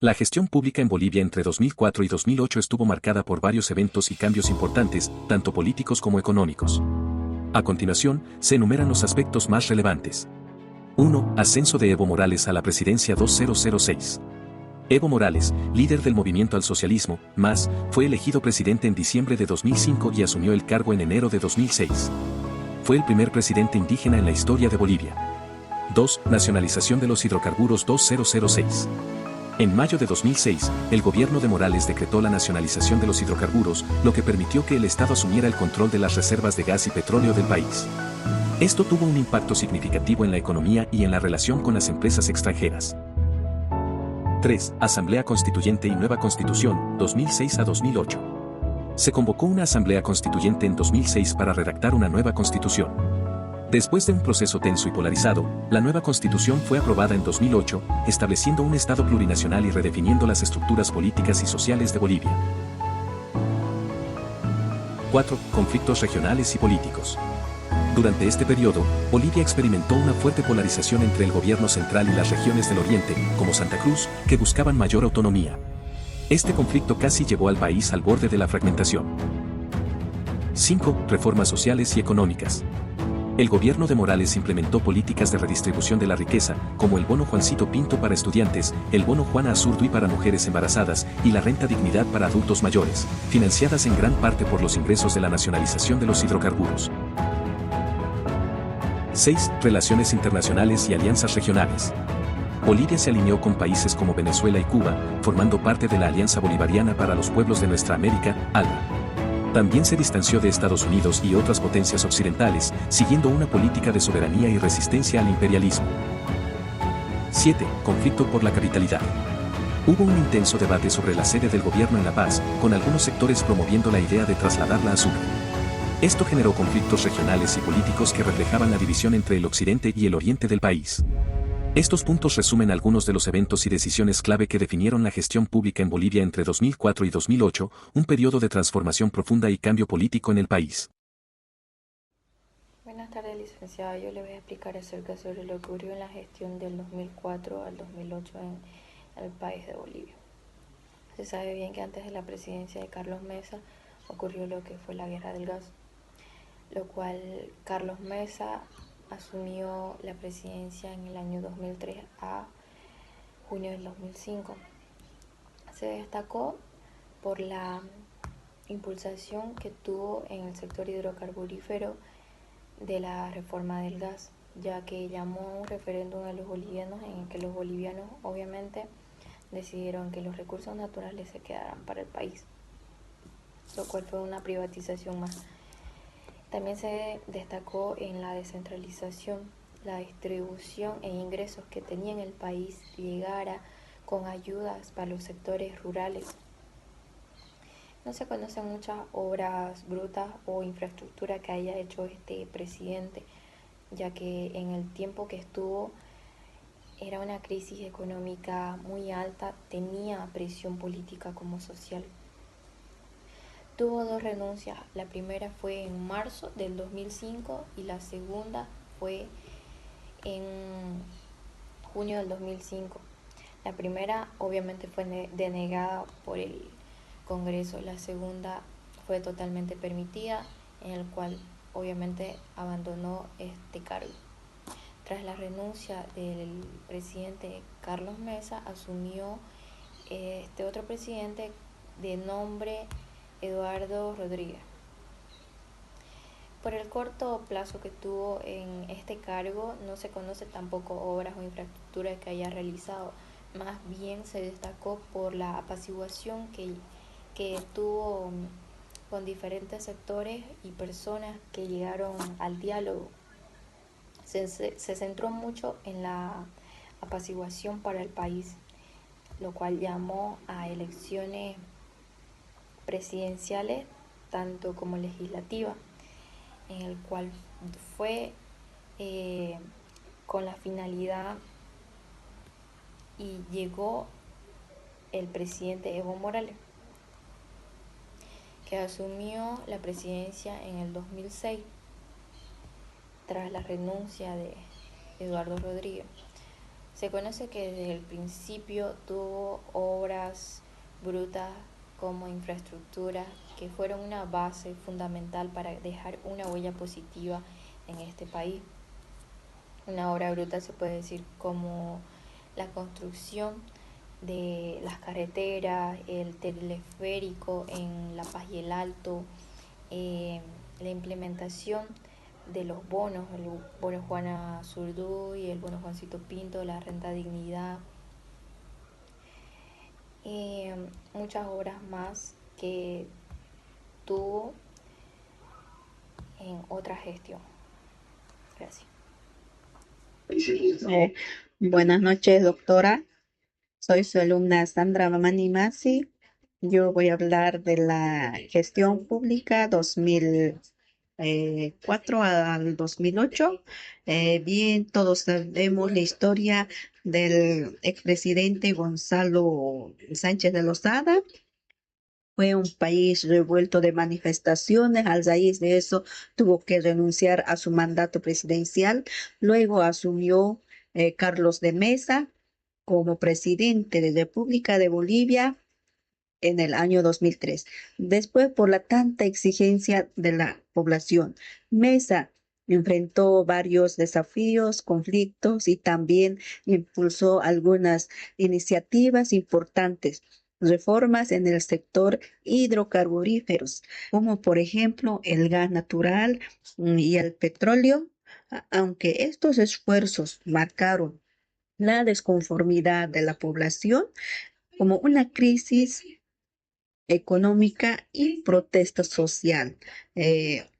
La gestión pública en Bolivia entre 2004 y 2008 estuvo marcada por varios eventos y cambios importantes, tanto políticos como económicos. A continuación, se enumeran los aspectos más relevantes. 1. Ascenso de Evo Morales a la presidencia 2006. Evo Morales, líder del movimiento al socialismo, MAS, fue elegido presidente en diciembre de 2005 y asumió el cargo en enero de 2006. Fue el primer presidente indígena en la historia de Bolivia. 2. Nacionalización de los hidrocarburos 2006. En mayo de 2006, el gobierno de Morales decretó la nacionalización de los hidrocarburos, lo que permitió que el Estado asumiera el control de las reservas de gas y petróleo del país. Esto tuvo un impacto significativo en la economía y en la relación con las empresas extranjeras. 3. Asamblea Constituyente y Nueva Constitución, 2006 a 2008. Se convocó una asamblea constituyente en 2006 para redactar una nueva constitución. Después de un proceso tenso y polarizado, la nueva constitución fue aprobada en 2008, estableciendo un Estado plurinacional y redefiniendo las estructuras políticas y sociales de Bolivia. 4. Conflictos regionales y políticos. Durante este periodo, Bolivia experimentó una fuerte polarización entre el gobierno central y las regiones del oriente, como Santa Cruz, que buscaban mayor autonomía. Este conflicto casi llevó al país al borde de la fragmentación. 5. Reformas sociales y económicas. El gobierno de Morales implementó políticas de redistribución de la riqueza, como el bono Juancito Pinto para estudiantes, el bono Juana Azurduy para mujeres embarazadas y la renta dignidad para adultos mayores, financiadas en gran parte por los ingresos de la nacionalización de los hidrocarburos. 6. Relaciones internacionales y alianzas regionales. Bolivia se alineó con países como Venezuela y Cuba, formando parte de la Alianza Bolivariana para los Pueblos de Nuestra América, ALBA. También se distanció de Estados Unidos y otras potencias occidentales, siguiendo una política de soberanía y resistencia al imperialismo. 7. Conflicto por la capitalidad. Hubo un intenso debate sobre la sede del gobierno en La Paz, con algunos sectores promoviendo la idea de trasladarla a Sucre. Esto generó conflictos regionales y políticos que reflejaban la división entre el occidente y el oriente del país. Estos puntos resumen algunos de los eventos y decisiones clave que definieron la gestión pública en Bolivia entre 2004 y 2008, un periodo de transformación profunda y cambio político en el país. Buenas tardes, licenciada. Yo le voy a explicar acerca sobre lo que ocurrió en la gestión del 2004 al 2008 en el país de Bolivia. Se sabe bien que antes de la presidencia de Carlos Mesa ocurrió lo que fue la guerra del gas, lo cual Carlos Mesa asumió la presidencia en el año 2003 a junio del 2005. Se destacó por la impulsación que tuvo en el sector hidrocarburífero de la reforma del gas, ya que llamó a un referéndum a los bolivianos en el que los bolivianos obviamente decidieron que los recursos naturales se quedaran para el país, lo cual fue una privatización más. También se destacó en la descentralización, la distribución e ingresos que tenía en el país llegara con ayudas para los sectores rurales. No se conocen muchas obras brutas o infraestructura que haya hecho este presidente, ya que en el tiempo que estuvo era una crisis económica muy alta, tenía presión política como social. Tuvo dos renuncias, la primera fue en marzo del 2005 y la segunda fue en junio del 2005. La primera obviamente fue denegada por el Congreso, la segunda fue totalmente permitida, en el cual obviamente abandonó este cargo. Tras la renuncia del presidente Carlos Mesa, asumió este otro presidente de nombre Eduardo Rodríguez. Por el corto plazo que tuvo en este cargo, no se conoce tampoco obras o infraestructuras que haya realizado. Más bien se destacó por la apaciguación que tuvo con diferentes sectores y personas que llegaron al diálogo. Se centró mucho en la apaciguación para el país, lo cual llamó a elecciones presidenciales tanto como legislativas, en el cual fue con la finalidad y llegó el presidente Evo Morales, que asumió la presidencia en el 2006 tras la renuncia de Eduardo Rodríguez. Se conoce que desde el principio tuvo obras brutas como infraestructura que fueron una base fundamental para dejar una huella positiva en este país. Una obra bruta se puede decir como la construcción de las carreteras, el teleférico en La Paz y el Alto, eh, la implementación de los bonos, el bono Juana Zurduy, el bono Juancito Pinto, la renta dignidad, y muchas obras más que tuvo en otra gestión. Gracias. Eh, Buenas noches, doctora. Soy su alumna Sandra Mamani Masi. Yo voy a hablar de la gestión pública 2004 al 2008. Bien, todos sabemos la historia del expresidente Gonzalo Sánchez de Lozada. Fue un país revuelto de manifestaciones. A raíz de eso, tuvo que renunciar a su mandato presidencial. Luego asumió Carlos de Mesa como presidente de República de Bolivia en el año 2003. Después, por la tanta exigencia de la población, Mesa enfrentó varios desafíos, conflictos y también impulsó algunas iniciativas importantes, reformas en el sector hidrocarburíferos, como por ejemplo el gas natural y el petróleo. Aunque estos esfuerzos marcaron la desconformidad de la población, como una crisis económica y protesta social,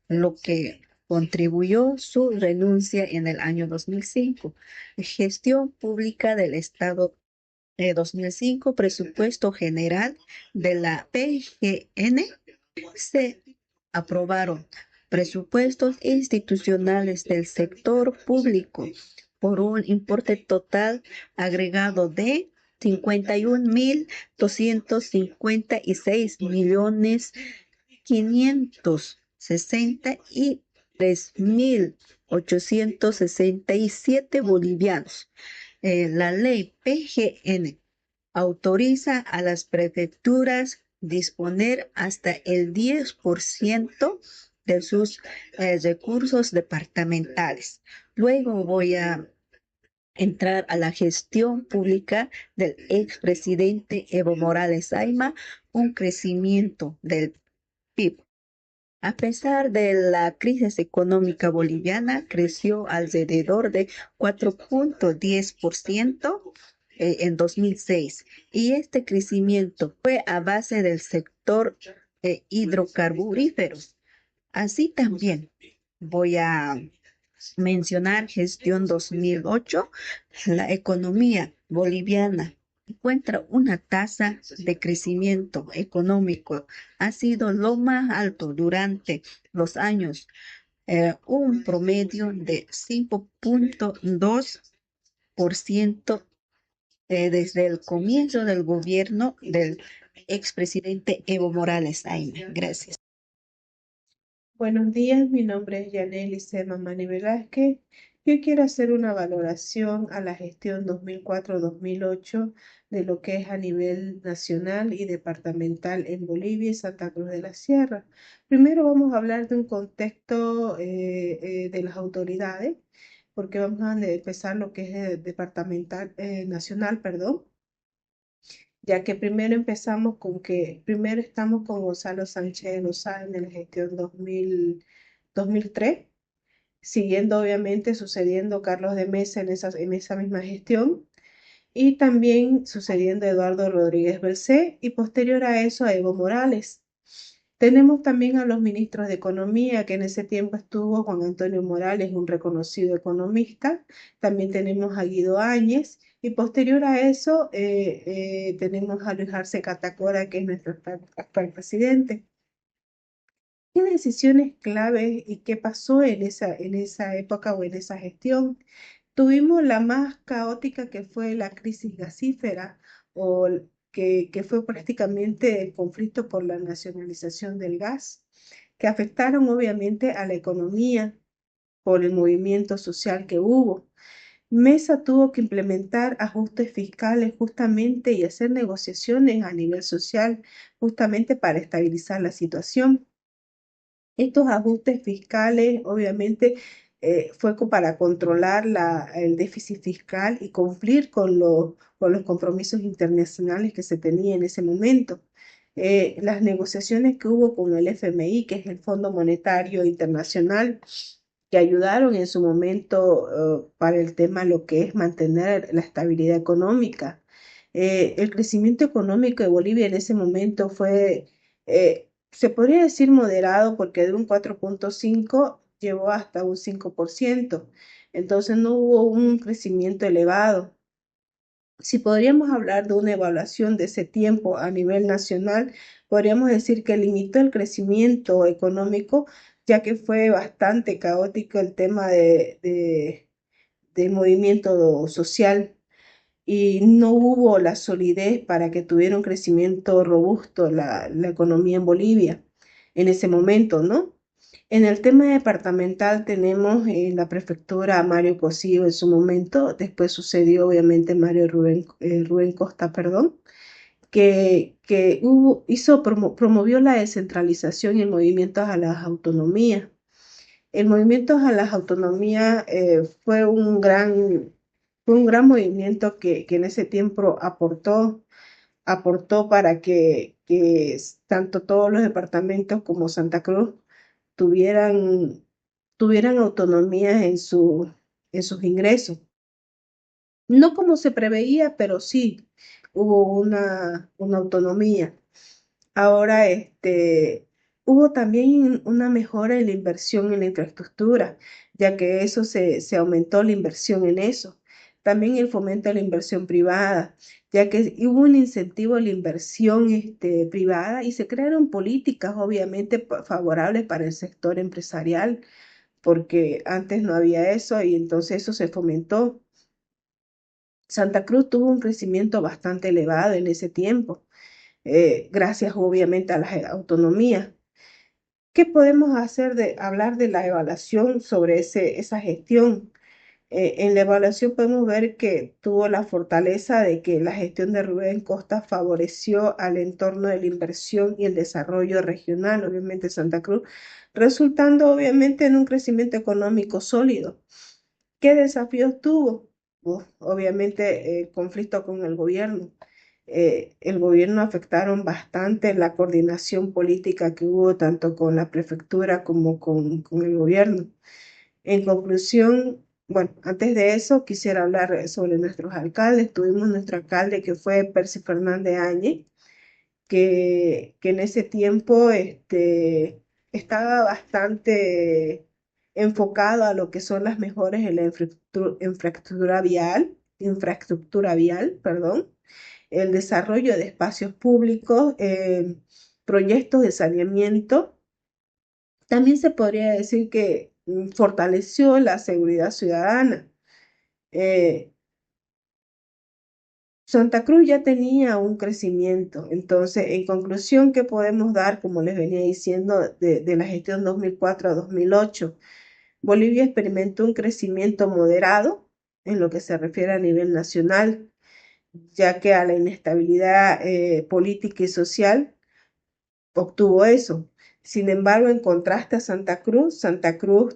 lo que contribuyó su renuncia en el año 2005. Gestión pública del Estado 2005, presupuesto general de la PGN. Se aprobaron presupuestos institucionales del sector público por un importe total agregado de 51.250.563.867 bolivianos. La ley PGN autoriza a las prefecturas disponer hasta el 10% de sus recursos departamentales. Luego voy a entrar a la gestión pública del expresidente Evo Morales Ayma, un crecimiento del PIB. A pesar de la crisis económica boliviana, creció alrededor de 4.10% en 2006, y este crecimiento fue a base del sector hidrocarburíferos. Así también voy a mencionar gestión 2008. La economía boliviana encuentra una tasa de crecimiento económico. Ha sido lo más alto durante los años, un promedio de 5.2% desde el comienzo del gobierno del expresidente Evo Morales Ayma. Gracias. Buenos días, mi nombre es Yaneli Sema Mani Velázquez. Yo quiero hacer una valoración a la gestión 2004-2008 de lo que es a nivel nacional y departamental en Bolivia y Santa Cruz de la Sierra. Primero vamos a hablar de un contexto de las autoridades, porque vamos a empezar lo que es departamental, nacional, perdón, ya que primero estamos con Gonzalo Sánchez de Lozada en la gestión 2003, siguiendo obviamente sucediendo Carlos de Mesa en esa misma gestión, y también sucediendo Eduardo Rodríguez Belcé, y posterior a eso a Evo Morales. Tenemos también a los ministros de Economía, que en ese tiempo estuvo Juan Antonio Morales, un reconocido economista. También tenemos a Guido Áñez, y posterior a eso tenemos a Luis Arce Catacora, que es nuestro actual presidente. ¿Qué decisiones claves y qué pasó en esa época o en esa gestión? Tuvimos la más caótica, que fue la crisis gasífera, o que fue prácticamente el conflicto por la nacionalización del gas, que afectaron obviamente a la economía por el movimiento social que hubo. Mesa tuvo que implementar ajustes fiscales justamente y hacer negociaciones a nivel social justamente para estabilizar la situación. Estos ajustes fiscales, obviamente, para controlar el déficit fiscal y cumplir con los compromisos internacionales que se tenía en ese momento. Las negociaciones que hubo con el FMI, que es el Fondo Monetario Internacional, que ayudaron en su momento para el tema lo que es mantener la estabilidad económica. El crecimiento económico de Bolivia en ese momento fue se podría decir moderado porque de un 4,5 llegó hasta un 5%. Entonces no hubo un crecimiento elevado. Si podríamos hablar de una evaluación de ese tiempo a nivel nacional, podríamos decir que limitó el crecimiento económico, ya que fue bastante caótico el tema del movimiento social y no hubo la solidez para que tuviera un crecimiento robusto la economía en Bolivia en ese momento, ¿no? En el tema departamental tenemos la prefectura Mario Cosío en su momento, después sucedió obviamente Rubén Costa, perdón, promovió la descentralización y el movimiento a las autonomías. El movimiento a las autonomías fue un gran movimiento que en ese tiempo aportó para que tanto todos los departamentos como Santa Cruz tuvieran, tuvieran autonomía en sus ingresos. No como se preveía, pero sí hubo una autonomía. Ahora, hubo también una mejora en la inversión en la infraestructura, ya que se aumentó la inversión en eso. También el fomento de la inversión privada, ya que hubo un incentivo a la inversión, privada y se crearon políticas, obviamente, favorables para el sector empresarial, porque antes no había eso y entonces eso se fomentó. Santa Cruz tuvo un crecimiento bastante elevado en ese tiempo gracias obviamente a las autonomías. ¿Qué podemos hacer de hablar de la evaluación sobre esa gestión? En la evaluación podemos ver que tuvo la fortaleza de que la gestión de Rubén Costa favoreció al entorno de la inversión y el desarrollo regional, obviamente Santa Cruz, resultando obviamente en un crecimiento económico sólido. ¿Qué desafíos tuvo? Obviamente el conflicto con el gobierno afectaron bastante la coordinación política que hubo tanto con la prefectura como con el gobierno. En conclusión, bueno, antes de eso quisiera hablar sobre nuestros alcaldes. Tuvimos nuestro alcalde que fue Percy Fernández Áñez, que en ese tiempo estaba bastante enfocado a lo que son las mejoras en la infraestructura vial, perdón, el desarrollo de espacios públicos, proyectos de saneamiento. También se podría decir que fortaleció la seguridad ciudadana. Eh, Santa Cruz ya tenía un crecimiento, entonces, en conclusión, ¿qué podemos dar, como les venía diciendo, de la gestión 2004 a 2008? Bolivia experimentó un crecimiento moderado en lo que se refiere a nivel nacional, ya que a la inestabilidad política y social obtuvo eso. Sin embargo, en contraste a Santa Cruz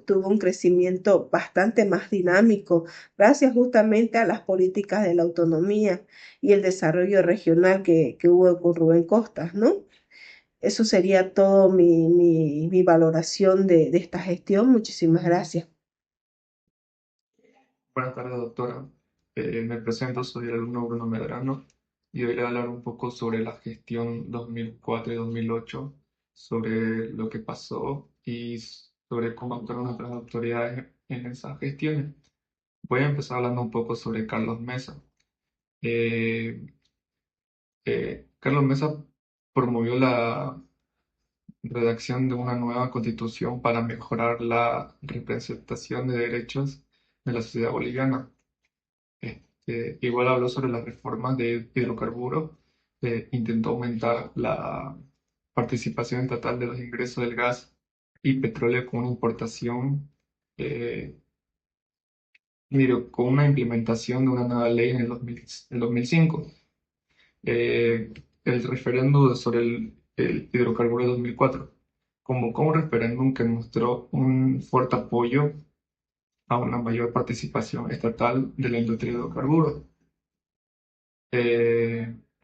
tuvo un crecimiento bastante más dinámico gracias justamente a las políticas de la autonomía y el desarrollo regional que hubo con Rubén Costas, ¿no? Eso sería todo mi valoración de esta gestión. Muchísimas gracias. Buenas tardes, doctora. Me presento, soy el alumno Bruno Medrano y hoy le voy a hablar un poco sobre la gestión 2004 y 2008, sobre lo que pasó y sobre cómo actuaron nuestras autoridades en esas gestiones. Voy a empezar hablando un poco sobre Carlos Mesa. Eh, Carlos Mesa promovió la redacción de una nueva constitución para mejorar la representación de derechos de la sociedad boliviana. Igual habló sobre las reformas de hidrocarburos, intentó aumentar la participación estatal de los ingresos del gas y petróleo con una importación eh, con una implementación de una nueva ley en el 2005. El referéndum sobre el hidrocarburo de 2004 convocó un referéndum que mostró un fuerte apoyo a una mayor participación estatal de la industria de hidrocarburos.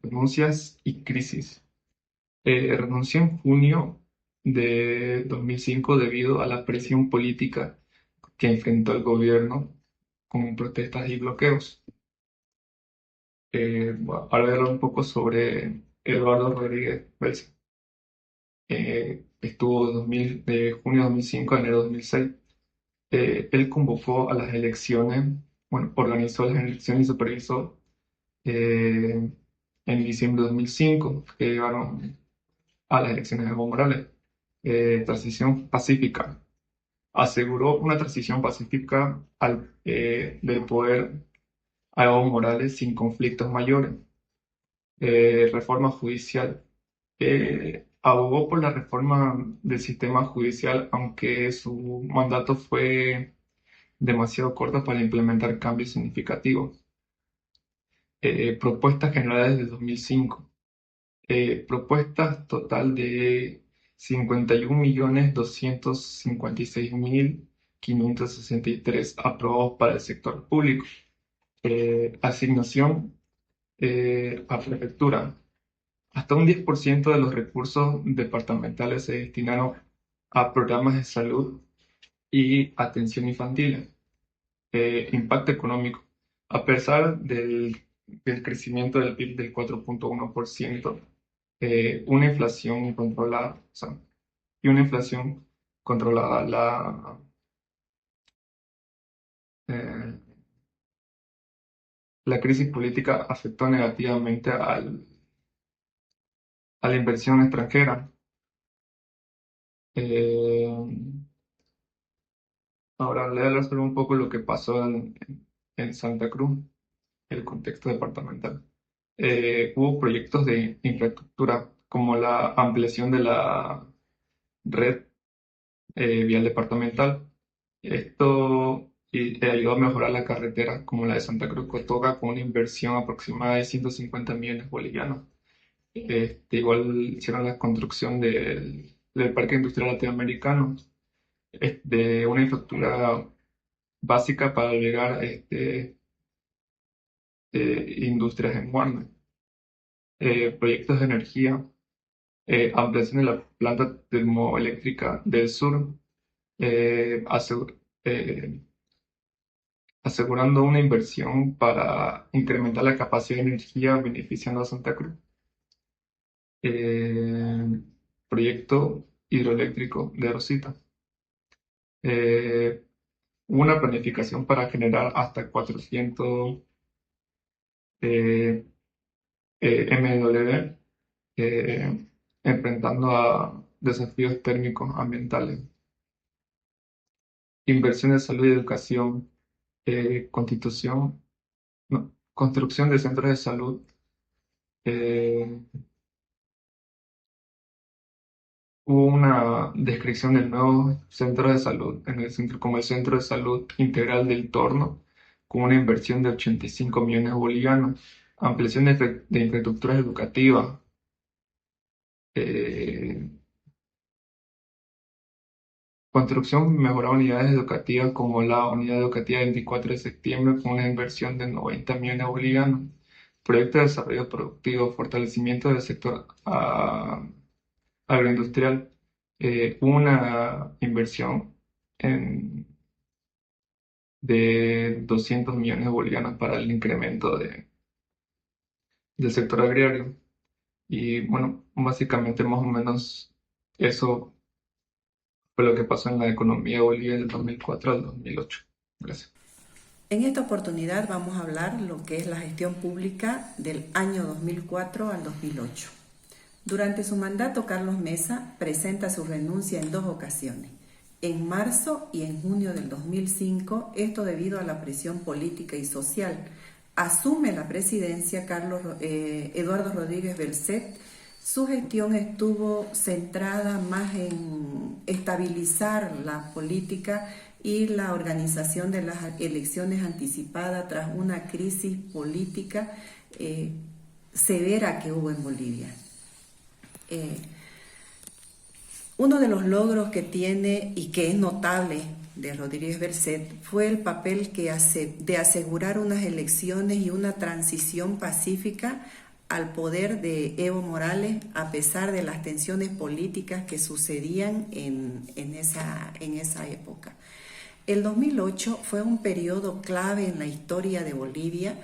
Renuncias y crisis. Renunció en junio de 2005 debido a la presión política que enfrentó el gobierno con protestas y bloqueos. Ahora voy a hablar un poco sobre Eduardo Rodríguez Belsa. Estuvo de junio de 2005 a enero de 2006. Él convocó a las elecciones, bueno, organizó las elecciones y supervisó en diciembre de 2005, que llegaron a las elecciones de Evo Morales. Transición pacífica. Aseguró una transición pacífica del poder a Evo Morales sin conflictos mayores. Reforma judicial. Abogó por la reforma del sistema judicial, aunque su mandato fue demasiado corto para implementar cambios significativos. Propuestas generales de 2005. Propuestas total de 51.256.563 aprobados para el sector público. Asignación a prefectura. Hasta un 10% de los recursos departamentales se destinaron a programas de salud y atención infantil. Impacto económico. A pesar del crecimiento del PIB del 4.1%, una inflación controlada, eh, la crisis política afectó negativamente a la inversión extranjera. Ahora le voy a hablar sobre un poco lo que pasó en Santa Cruz, el contexto departamental. Hubo proyectos de infraestructura como la ampliación de la red vial departamental. Esto ayudó a mejorar la carretera como la de Santa Cruz Cotoca con una inversión aproximada de 150 millones bolivianos. Igual hicieron la construcción del Parque Industrial Latinoamericano, de una infraestructura básica para albergar industrias en Guarne. Proyectos de energía, ampliación de la planta termoeléctrica del sur, asegurando una inversión para incrementar la capacidad de energía beneficiando a Santa Cruz. Proyecto hidroeléctrico de Rosita. Hubo una planificación para generar hasta 400 MW, enfrentando a desafíos térmicos ambientales. Inversión de salud y educación, construcción de centros de salud, hubo una descripción del nuevo centro de salud como el Centro de Salud Integral del Torno, con una inversión de 85 millones de bolivianos, ampliación de infraestructuras educativas, construcción mejorada de unidades educativas como la Unidad Educativa 24 de septiembre con una inversión de 90 millones de bolivianos, proyecto de desarrollo productivo, fortalecimiento del sector agroindustrial, una inversión de 200 millones de bolivianos para el incremento del sector agrario. Y bueno, básicamente más o menos eso fue lo que pasó en la economía de Bolivia del 2004 al 2008. Gracias. En esta oportunidad vamos a hablar lo que es la gestión pública del año 2004 al 2008. Durante su mandato, Carlos Mesa presenta su renuncia en 2 ocasiones, en marzo y en junio del 2005, esto debido a la presión política y social. Asume la presidencia Eduardo Rodríguez Belset. Su gestión estuvo centrada más en estabilizar la política y la organización de las elecciones anticipadas tras una crisis política severa que hubo en Bolivia. Uno de los logros que tiene y que es notable de Rodríguez Bercet fue el papel de asegurar unas elecciones y una transición pacífica al poder de Evo Morales, a pesar de las tensiones políticas que sucedían en esa época. El 2008 fue un periodo clave en la historia de Bolivia,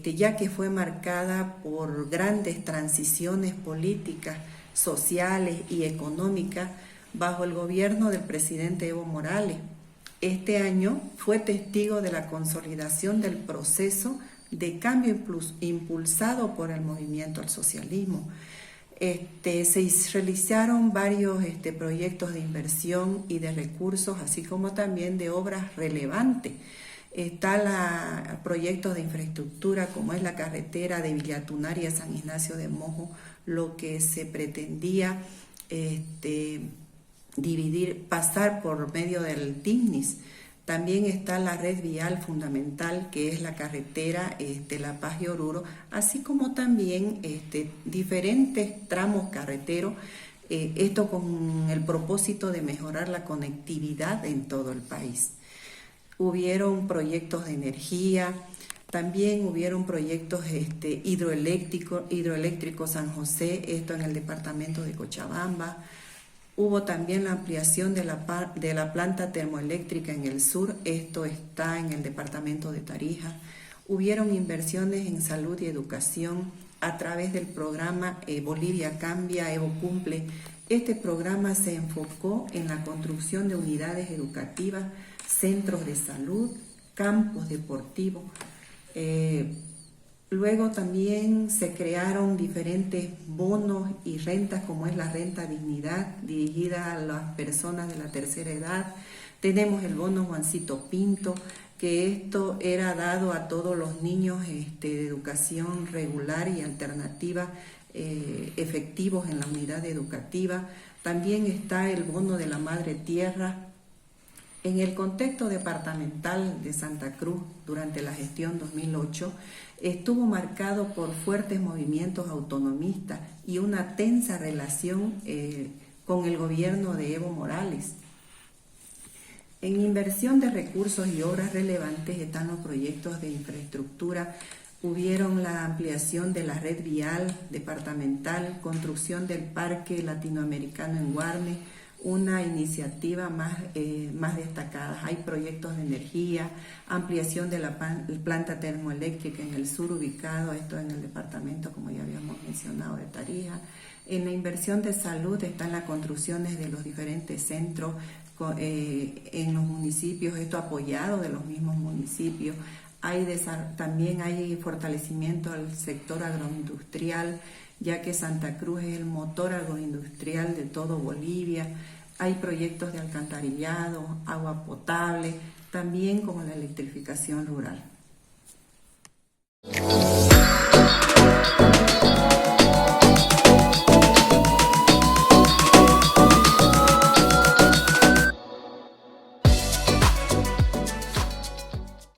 ya que fue marcada por grandes transiciones políticas, sociales y económicas bajo el gobierno del presidente Evo Morales. Este año fue testigo de la consolidación del proceso de cambio impulsado por el movimiento al socialismo. Se realizaron varios proyectos de inversión y de recursos, así como también de obras relevantes. Proyectos de infraestructura, como es la carretera de Villatunaria a San Ignacio de Mojo, lo que se pretendía pasar por medio del TIGNIS. También está la red vial fundamental, que es la carretera La Paz y Oruro, así como también diferentes tramos carreteros, esto con el propósito de mejorar la conectividad en todo el país. Hubieron proyectos de energía, también hubieron proyectos hidroeléctrico San José, esto en el departamento de Cochabamba. Hubo también la ampliación de la planta termoeléctrica en el sur, esto está en el departamento de Tarija. Hubieron inversiones en salud y educación a través del programa Bolivia Cambia, Evo Cumple. Este programa se enfocó en la construcción de unidades educativas, centros de salud, campos deportivos. Luego también se crearon diferentes bonos y rentas, como es la renta dignidad, dirigida a las personas de la tercera edad. Tenemos el bono Juancito Pinto, que esto era dado a todos los niños de educación regular y alternativa efectivos en la unidad educativa. También está el bono de la Madre Tierra. En el contexto departamental de Santa Cruz, durante la gestión 2008, estuvo marcado por fuertes movimientos autonomistas y una tensa relación con el gobierno de Evo Morales. En inversión de recursos y obras relevantes están los proyectos de infraestructura. Hubieron la ampliación de la red vial departamental, construcción del Parque Latinoamericano en Guarne, una iniciativa más destacada. Hay proyectos de energía, ampliación de la planta termoeléctrica en el sur, ubicado esto en el departamento, como ya habíamos mencionado, de Tarija. En la inversión de salud están las construcciones de los diferentes centros en los municipios, esto apoyado de los mismos municipios. También hay fortalecimiento al sector agroindustrial, ya que Santa Cruz es el motor agroindustrial de todo Bolivia. Hay proyectos de alcantarillado, agua potable, también como la electrificación rural.